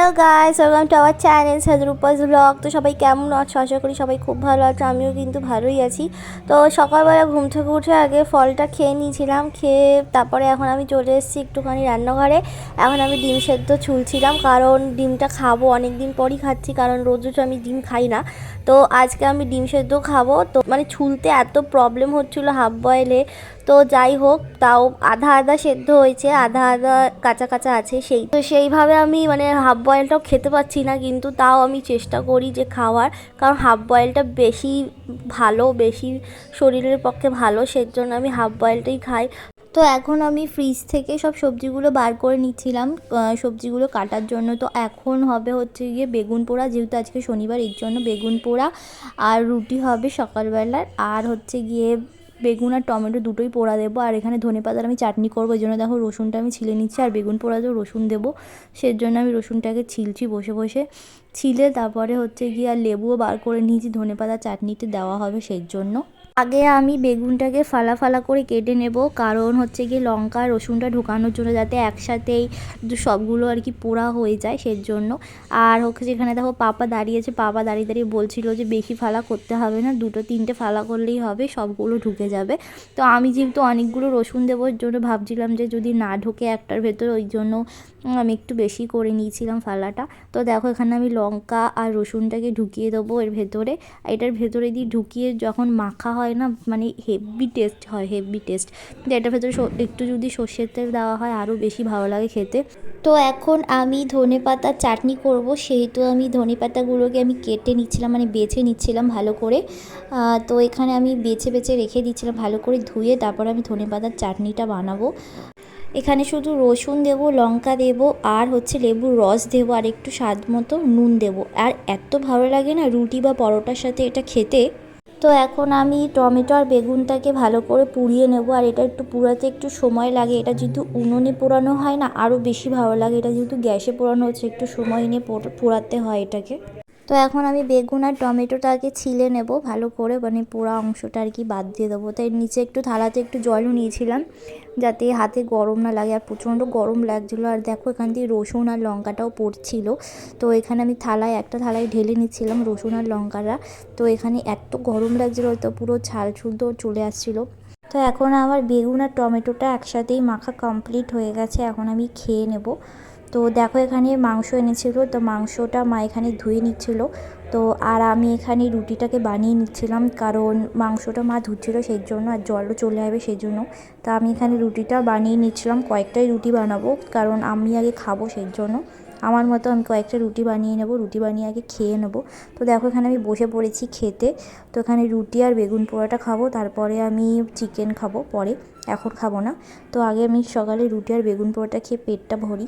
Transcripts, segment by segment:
Hello guys, welcome to our channel Sajrupa's vlog. তো সবাই কেমন আছো? আশা করি সবাই খুব ভালো আছে, আমিও কিন্তু ভালোই আছি। তো সকালবেলা ঘুম থেকে উঠে আগে ফলটা খেয়ে নিয়েছিলাম, খেয়ে তারপরে এখন আমি চলে এসেছি একটুখানি রান্নাঘরে। এখন আমি ডিম সেদ্ধ ছুলছিলাম, কারণ ডিমটা খাবো, অনেক দিন পরই খাচ্ছি, কারণ রোজ রোজ আমি ডিম খাই না। তো আজকে আমি ডিম সেদ্ধ খাবো। তো মানে ছুলতে এত প্রবলেম হচ্ছিলো হাফ বয়েলে। তো যাই হোক, তাও আধা আধা সেদ্ধ হয়েছে, আধা আধা কাঁচা কাঁচা আছে। সেইভাবে আমি মানে হাফ বয়েলটাও খেতে পাচ্ছি না, কিন্তু তাও আমি চেষ্টা করি যে খাওয়ার, কারণ হাফ বয়েলটা বেশি ভালো, বেশি শরীরের পক্ষে ভালো, সেজন্য আমি হাফ বয়েলটাই খাই। তো এখন আমি ফ্রিজ থেকে সব সবজিগুলো বার করে নিচ্ছিলাম সবজিগুলো কাটার জন্য। তো এখন হবে হচ্ছে গিয়ে বেগুন পোড়া, যেহেতু আজকে শনিবার, এর জন্য বেগুন পোড়া আর রুটি হবে সকালবেলার। আর হচ্ছে গিয়ে বেগুন আর টমেটো দুটোই পোড়া দেবো। আর এখানে ধনেপাতার আমি চাটনি করবো, এই জন্য দেখো রসুনটা আমি ছিলে নিচ্ছি। আর বেগুন পোড়াতেও রসুন দেবো, সেই জন্য আমি রসুনটাকে ছিলছি বসে বসে। ছিলে তারপরে হচ্ছে গিয়ে আর লেবুও বার করে নিয়েছি, ধনেপাতার চাটনিতে দেওয়া হবে সেই জন্য। আগে আমি বেগুনটাকে ফালা ফালা করে কেটে নেব, কারণ হচ্ছে গিয়ে লঙ্কা রসুনটা ঢোকানোর জন্য, যাতে একসাথেই সবগুলো আর কি পোড়া হয়ে যায় সেই জন্য। আর হচ্ছে যেখানে দেখো পাপা দাঁড়িয়েছে, পাপা দাঁড়িয়ে দাঁড়িয়ে বলছিল যে বেশি ফালা করতে হবে না, দুটো তিনটে ফালা করলেই হবে, সবগুলো ঢুকে যাবে। তো আমি যেহেতু অনেকগুলো রসুন দেবো, ওর জন্য ভাবছিলাম যে যদি না ঢোকে একটার ভেতর, ওই জন্য আমি একটু বেশি করে নিয়েছিলাম ফালাটা। তো দেখো এখানে আমি লঙ্কা আর রসুনটাকে ঢুকিয়ে দেবো এর ভেতরে। এটার ভেতরে দিয়ে ঢুকিয়ে যখন মাখা হয় না, মানে হেভি টেস্ট হয়, হেভি টেস্ট। এটার ভেতরে একটু যদি সর্ষের তেল দেওয়া হয় আরও বেশি ভালো লাগে খেতে। তো এখন আমি ধনেপাতার চাটনি করব, সেহেতু আমি ধনেপাতাগুলোকে আমি কেটে নিচ্ছিলাম, মানে বেছে নিচ্ছিলাম ভালো করে। তো এখানে আমি বেছে বেছে রেখে দিচ্ছিলাম ভালো করে ধুয়ে, তারপর আমি ধনেপাতার চাটনিটা বানাবো। এখানে শুধু রসুন দেবো, লঙ্কা দেবো, আর হচ্ছে লেবুর রস দেবো, আর একটু স্বাদ মতো নুন দেবো। আর এত ভালো লাগে না রুটি বা পরোটার সাথে এটা খেতে। তো এখন আমি টমেটো আর বেগুনটাকে ভালো করে পুড়িয়ে নেব। আর এটা একটু পুড়াতে একটু সময় লাগে, এটা যেহেতু উনুনে পোড়ানো হয় না আরও বেশি ভালো লাগে, এটা যেহেতু গ্যাসে পোড়ানো হচ্ছে একটু সময় নিয়ে পোড়াতে হয় এটাকে। তো এখন আমি বেগুন আর টমেটোটাকে ছিলে নেব ভালো করে, মানে পোড়া অংশটা আর কি বাদ দিয়ে দেবো। তাই নিচে একটু থালাতে একটু জলও নিয়েছিলাম, যাতে হাতে গরম না লাগে, আর প্রচণ্ড গরম লাগছিলো। আর দেখো এখান দিয়ে রসুন আর লঙ্কাটাও পড়ছিল, তো এখানে আমি একটা থালায় ঢেলে নিচ্ছিলাম রসুন আর লঙ্কাটা। তো এখানে এত গরম লাগছিলো, তো পুরো ছাল ছুলতো চলে আসছিলো। তো এখন আমার বেগুন আর টমেটোটা একসাথেই মাখা কমপ্লিট হয়ে গেছে, এখন আমি খেয়ে নেব। তো দেখো এখানে মাংস এনেছিল, তো মাংসটা মা এখানে ধুয়ে নিচ্ছিল। তো আর আমি এখানে রুটিটাকে বানিয়ে নিচ্ছিলাম, কারণ মাংসটা মা ধুচ্ছিল সেই জন্য, আর জলও চলে যাবে সেই জন্য। তো আমি এখানে রুটিটা বানিয়ে নিচ্ছিলাম, কয়েকটাই রুটি বানাবো, কারণ আমি আগে খাবো সেই জন্য। আমার মতো আমি কয়েকটা রুটি বানিয়ে নেব, রুটি বানিয়ে আগে খেয়ে নেব। তো দেখো এখানে আমি বসে পড়েছি খেতে। তো এখানে রুটি আর বেগুন পোড়াটা খাবো, তারপরে আমি চিকেন খাবো পরে, এখন খাবো না। তো আগে আমি সকালে রুটি আর বেগুন পোড়াটা খেয়ে পেটটা ভরি।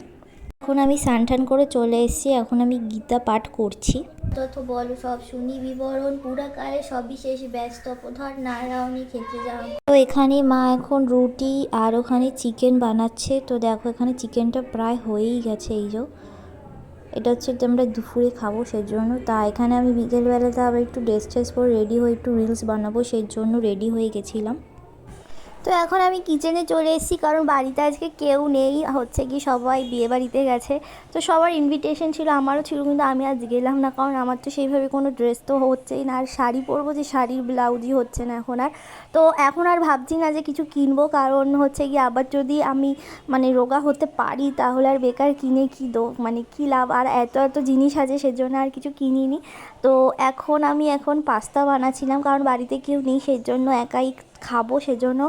এখন আমি স্নান করে চলে এসেছি, এখন আমি গীতা পাঠ করছি। তত বলো সব শুনি বিবরণ, পুরাকালে সবিশেষ ব্যস্ত ধর নারায়ণী খেতে যাও। তো এখানে মা এখন রুটি আর ওখানে চিকেন বানাচ্ছে। তো দেখো এখানে চিকেনটা প্রায় হয়েই গেছে, এই যে এটা হচ্ছে আমরা দুপুরে খাবো সেই জন্য। তা এখানে আমি বিকেলবেলাতে আবার একটু ড্রেস করে রেডি হয়ে একটু রিলস বানাবো, সেই জন্য রেডি হয়ে গেছিলাম। তো এখন আমি কিচেনে চলে এসেছি, কারণ বাড়িতে আজকে কেউ নেই, হচ্ছে কি সবাই বিয়ে বাড়িতে গেছে। তো সবার ইনভিটেশন ছিল, আমারও ছিল, কিন্তু আমি আজ গেলাম না, কারণ আমার তো সেইভাবে কোনো ড্রেস তো হচ্ছেই না। আর শাড়ি পরবো, যে শাড়ির ব্লাউজই হচ্ছে না এখন আর। তো এখন আর ভাবছি না যে কিছু কিনবো, কারণ হচ্ছে কি আবার যদি আমি মানে রোগা হতে পারি, তাহলে আর বেকার কিনে কী মানে কী লাভ। আর এত এত জিনিস আছে, সেজন্য আর কিছু কিনিনি। তো এখন পাস্তা বানাচ্ছিলাম, কারণ বাড়িতে কেউ নেই, সেই জন্য একাই খাবো, সেজন্য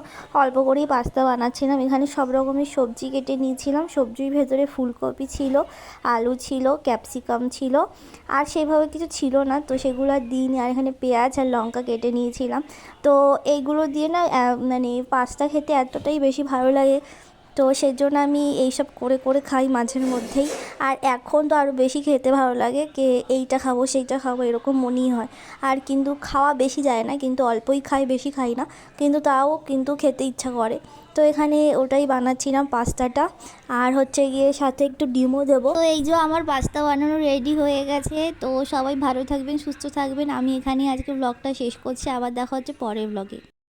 অল্প করেই পাস্তা বানাচ্ছিলাম। এখানে সব রকমের সবজি কেটে নিয়েছিলাম, সবজির ভেতরে ফুলকপি ছিল, আলু ছিল, ক্যাপসিকাম ছিল, আর সেভাবে কিছু ছিল না, তো সেগুলো আর দিইনি। আর এখানে পেঁয়াজ আর লঙ্কা কেটে নিয়েছিলাম। তো এইগুলো দিয়ে না মানে পাস্তা খেতে এতটাই বেশি ভালো লাগে, তো সেজন্য আমি এইসব করে করে খাই মাঝের মধ্যেই। আর এখন তো আরও বেশি খেতে ভালো লাগে, এইটা খাবো সেইটা খাবো এরকম মনেই হয়। আর কিন্তু খাওয়া বেশি যায় না, কিন্তু অল্পই খাই, বেশি খাই না, কিন্তু তাও কিন্তু খেতে ইচ্ছা করে। তো এখানে ওটাই বানাচ্ছিলাম পাস্তাটা, আর হচ্ছে গিয়ে সাথে একটু ডিমও দেবো। তো এই যে আমার পাস্তা বানানো রেডি হয়ে গেছে। তো সবাই ভালো থাকবেন, সুস্থ থাকবেন। আমি এখানে আজকে ব্লগটা শেষ করছি, আবার দেখা হচ্ছে পরের ব্লগে।